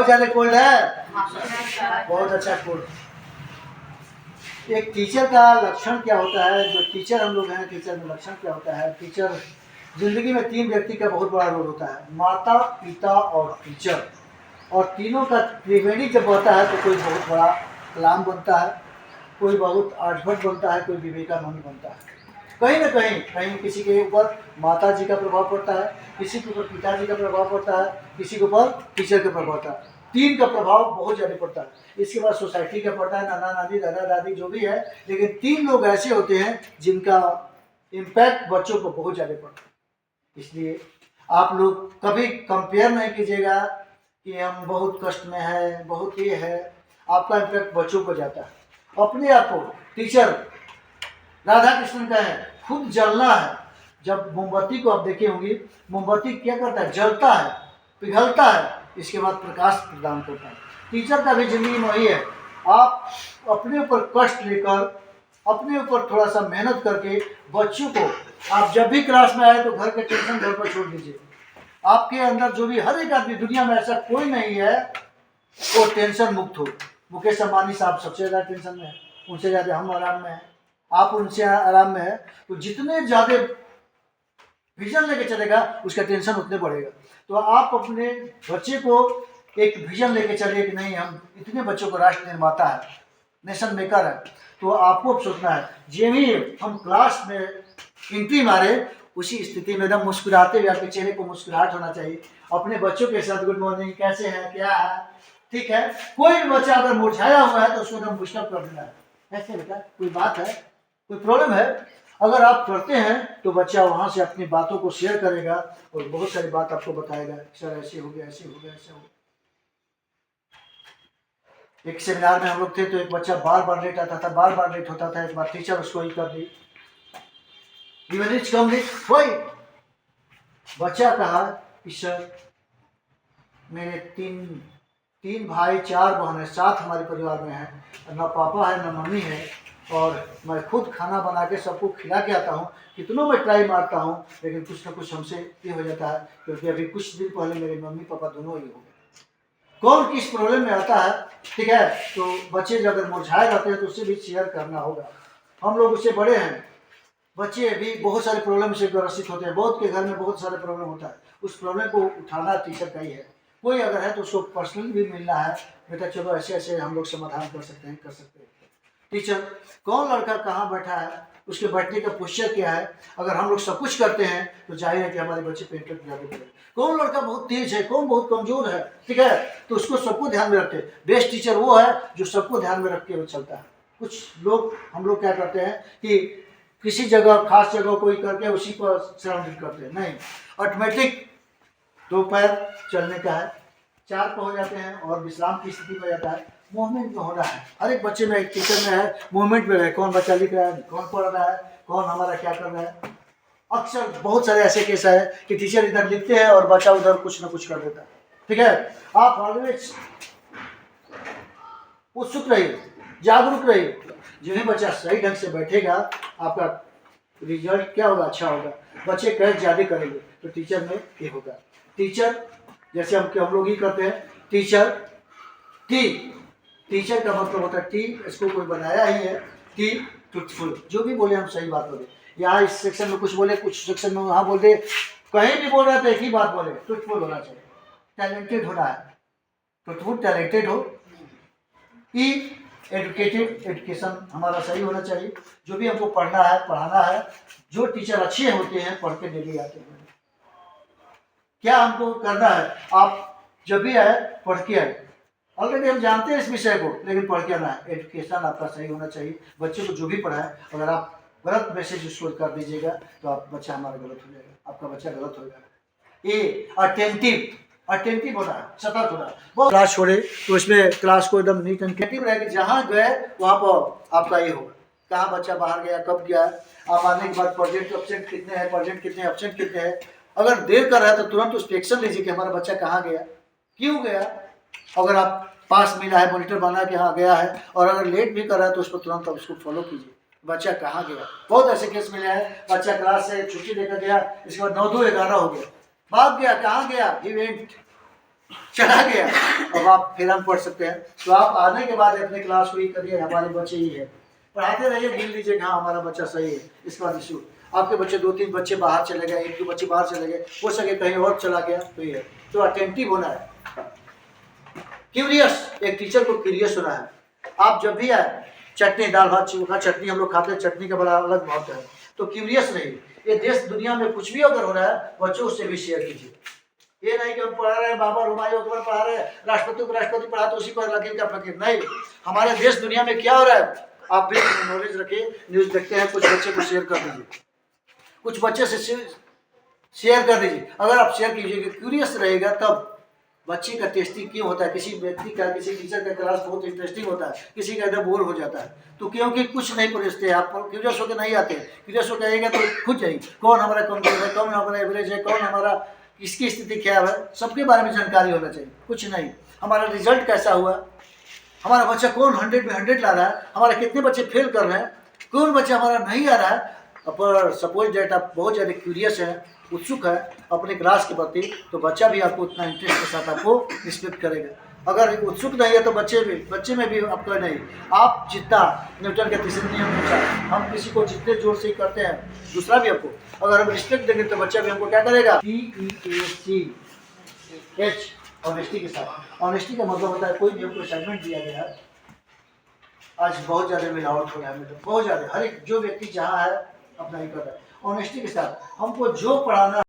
बहुत ज्यादा कोल्ड है, बहुत अच्छा कोल्ड। एक टीचर का लक्षण क्या होता है, जो टीचर हम लोग हैं, टीचर में लक्षण क्या होता है? टीचर जिंदगी में 3 व्यक्ति का बहुत बड़ा रोल होता है, माता, पिता और टीचर। और तीनों का त्रिवेणी जब होता है तो कोई बहुत बड़ा कलाम बनता है, कोई बहुत आर्यभट्ट बनता है, कोई विवेकानंद बनता है। कहीं ना कहीं किसी के ऊपर माता जी का प्रभाव पड़ता है, किसी के ऊपर पिताजी का प्रभाव पड़ता है, किसी के ऊपर टीचर का प्रभाव पड़ता है। 3 का प्रभाव बहुत ज़्यादा पड़ता है। इसके बाद सोसाइटी का पड़ता है, नाना नानी दादा दादी जो भी है, लेकिन 3 लोग ऐसे होते हैं जिनका इम्पैक्ट बच्चों को बहुत ज़्यादा पड़ता है। इसलिए आप लोग कभी कंपेयर नहीं कीजिएगा कि हम बहुत कष्ट में हैं, बहुत ये है। आपका इम्पैक्ट बच्चों को जाता है। अपने आप को टीचर राधा कृष्ण का है, खुद जलना है। जब मोमबत्ती को आप देखे होंगे, मोमबत्ती क्या करता है? जलता है, पिघलता है, इसके बाद प्रकाश प्रदान करता है। टीचर का भी जिंदगी में वही है। आप अपने ऊपर कष्ट लेकर, अपने ऊपर थोड़ा सा मेहनत करके बच्चों को, आप जब भी क्लास में आए तो घर के टेंशन घर पर छोड़ दीजिए। आपके अंदर जो भी, हर एक आदमी, दुनिया में ऐसा कोई नहीं है वो टेंशन मुक्त हो। मुकेश अंबानी साहब सबसे ज़्यादा टेंशन में है, उनसे ज़्यादा हम आराम में हैं, आप उनसे आराम में है। तो जितने ज़्यादा विजन लेके चलेगा उसका टेंशन उतने बढ़ेगा। तो आप अपने बच्चे को एक विजन लेके चलिए कि नहीं, हम इतने बच्चों को राष्ट्र निर्माता है, नेशन मेकर है। तो आपको अब सोचना है, जे भी हम क्लास में एंट्री मारे उसी स्थिति में एकदम मुस्कुराते हुए, आपके चेहरे को मुस्कुराहट होना चाहिए। अपने बच्चों के साथ गुड मॉर्निंग, कैसे हैं, क्या है, ठीक है। कोई भी बच्चा अगर मुरझाया हुआ है तो उसको एकदम डिस्टर्ब कर देना है, ऐसे बेटा कोई बात है, कोई प्रॉब्लम है। अगर आप करते हैं तो बच्चा वहाँ से अपनी बातों को शेयर करेगा और बहुत सारी बात आपको बताएगा, सर ऐसे हो गया, ऐसे हो गया, ऐसे हो गया। एक सेमिनार में हम लोग थे तो एक बच्चा बार बार लेट आता था, बार बार लेट होता था। एक बार टीचर उसको ही कर दी, वही बच्चा कहा कि सर मेरे तीन भाई 4 बहन है, 7 हमारे परिवार में है, ना पापा है ना मम्मी है, और मैं खुद खाना बना के सबको खिला के आता हूँ। कितनों मैं ट्राई मारता हूँ लेकिन कुछ ना कुछ हमसे ये हो जाता है, क्योंकि अभी कुछ दिन पहले मेरे मम्मी पापा दोनों ही हो गए। कौन किस प्रॉब्लम में आता है, ठीक है। तो बच्चे जब अगर मुरझाए रहते हैं तो उससे भी शेयर करना होगा। हम लोग उससे बड़े हैं, बच्चे भी बहुत सारे प्रॉब्लम से ग्रसित होते हैं। बहुत के घर में बहुत सारे प्रॉब्लम होता है, उस प्रॉब्लम को उठाना टीचर का ही है। कोई अगर है तो उसको पर्सनली भी मिलना है, बेटा चलो ऐसे ऐसे हम लोग समाधान कर सकते हैं, कर सकते हैं। टीचर कौन लड़का कहाँ बैठा है, उसके बैठने का पोस्चर क्या है, अगर हम लोग सब कुछ करते हैं तो जाहिर है कि हमारे बच्चे पेंटर ज़्यादा करें। कौन लड़का बहुत तेज है, कौन बहुत कमजोर है, ठीक है, तो उसको सबको ध्यान में रखते हैं। बेस्ट टीचर वो है जो सबको ध्यान में रख के वो चलता है। कुछ लोग, हम लोग क्या करते हैं कि किसी जगह खास जगह कोई करके उसी पर सराउंडिंग करते हैं, नहीं, ऑटोमेटिक 2 पैर चलने का है, 4 पे हो जाते हैं और विश्राम की स्थिति में जाता है। मूवमेंट में होना है, हर एक बच्चे में, एक टीचर में है, मूवमेंट में रहे। कौन बच्चा लिख रहा है, कौन पढ़ रहा है, कौन हमारा क्या कर रहा है। अक्सर बहुत सारे ऐसे केस है कि टीचर इधर लिखते हैं और बच्चा उधर कुछ ना कुछ कर देता है, ठीक है। आप ऑलवेज उत्सुक रहिए, जागरूक रहिए। जिन्हें बच्चा सही ढंग से बैठेगा आपका रिजल्ट क्या होगा, अच्छा होगा। बच्चे कहे ज़्यादा करेंगे तो टीचर में ये होगा। टीचर जैसे हम लोग ही करते हैं, टीचर टीचर का मतलब होता है टी, इसको कोई बनाया ही है, टी ट्रूथफुल। जो भी बोले हम सही बात बोले। यहाँ इस सेक्शन में कुछ बोले, कुछ सेक्शन में वहाँ बोल दे, कहीं भी बोल रहे तो एक ही बात बोले, ट्रूथफुल होना चाहिए, टैलेंटेड होना है, ट्रूथफुल टैलेंटेड हो। ई एजुकेटेड, एजुकेशन हमारा सही होना चाहिए। जो भी हमको पढ़ना है, पढ़ाना है, जो टीचर अच्छे होते हैं पढ़ के डेली आते हैं। क्या हमको करना है, आप जब भी आए पढ़ के आए। ऑलरेडी हम जानते हैं इस विषय को, लेकिन पढ़ के आना है। एजुकेशन आपका सही होना चाहिए। बच्चे को जो भी पढ़ाए, अगर आप गलत मैसेज उसको कर दीजिएगा तो आप बच्चा हमारा गलत हो जाएगा, आपका बच्चा गलत हो जाएगा। ए अटेंटिव होना है, सतर्क होना है। बहुत क्लास छोड़े तो इसमें क्लास को एकदम नीट एंड क्लियर रहे कि जहाँ गए वहाँ पर आपका ये होगा, कहाँ बच्चा बाहर गया, कब गया। आप आने के बाद प्रोजेक्ट एब्सेंट कितने हैं, प्रोजेक्ट कितने एब्सेंट कितने हैं। अगर देर कर रहा है तो तुरंत उस पर एक्शन लीजिए कि हमारा बच्चा कहाँ गया, क्यों गया। अगर आप पास मिला है, मॉनिटर बना के हाँ गया है, और अगर लेट भी कर रहा है तो उस पर तुरंत उसको फॉलो कीजिए, बच्चा कहाँ गया। बहुत ऐसे केस मिले हैं, बच्चा क्लास से छुट्टी लेकर गया, इसके बाद 9 2 11 हो गया, भाग गया, कहाँ गया, इवेंट, चला गया। अब आप फिर हम पढ़ सकते हैं। तो आप आने के बाद अपने क्लास को ही करिए, हमारे बच्चे ही है, पढ़ाते रहिए, गिन लीजिए हाँ हमारा बच्चा सही है। इसके बाद इशू आपके बच्चे 2-3 बच्चे बाहर चले गए, 1-2 बच्चे बाहर चले गए, हो सके कहीं और चला गया, तो ये तो अटेंटिव होना है। क्यूरियस, एक टीचर को क्यूरियस होना है। आप जब भी आए, चटनी दाल भात चोखा चटनी हम लोग खाते हैं, चटनी का बड़ा अलग महत्व है, तो क्यूरियस रहिए। ये देश दुनिया में कुछ भी अगर हो रहा है बच्चों से भी शेयर कीजिए। ये नहीं कि हम पढ़ा रहे हैं बाबा हुमायूं अकबर पढ़ा रहे हैं, राष्ट्रपति उपराष्ट्रपति पढ़ा तो उसी पर लकीर का फकीर, नहीं। हमारे देश दुनिया में क्या हो रहा है आप भी नॉलेज रखिए। न्यूज देखते हैं, कुछ बच्चे को शेयर कर दीजिए, कुछ बच्चे से शेयर कर दीजिए। अगर आप शेयर कीजिएगा, क्यूरियस रहेगा, तब बच्चे का टेस्टिंग क्यों होता है, किसी व्यक्ति का, किसी टीचर का क्लास बहुत इंटरेस्टिंग होता है, किसी का एकदम बोर हो जाता है, तो क्योंकि कुछ नहीं पूछते, आप क्यूरियस होकर नहीं आते। क्यूरियस होकर आएगा तो खुद जाइए, कौन हमारा कमजोर है, कौन हमारा एवरेज है, कौन हमारा किसकी स्थिति क्या है, सबके बारे में जानकारी होना चाहिए। कुछ नहीं, हमारा रिजल्ट कैसा हुआ, हमारा बच्चा कौन 100 में 100 ला रहा है, हमारे कितने बच्चे फेल कर रहे हैं, कौन बच्चा हमारा नहीं आ रहा है। पर सपोज डेट आप बहुत ज़्यादा क्यूरियस है, उत्सुक है अपने क्लास के प्रति, तो बच्चा भी आपको उतना इंटरेस्ट के साथ आपको रिस्पेक्ट करेगा। अगर उत्सुक नहीं है तो बच्चे में भी आपका नहीं। आप जितना न्यूटन के तीसरे नियम पूछा, हम किसी को जितने जोर से करते हैं, दूसरा भी आपको अगर हम रिस्पेक्ट देंगे तो बच्चा भी हमको क्या करेगा। TEACH, ऑनेस्टी के साथ। ऑनेस्टी का मतलब होता है कोई भी हमको असाइनमेंट दिया गया है, आज बहुत ज़्यादा मिलावट हो रहा है, मतलब बहुत ज़्यादा, हर एक जो व्यक्ति जहाँ है अपना ही कर रहा है। ऑनेस्टी के साथ हमको जो पढ़ाना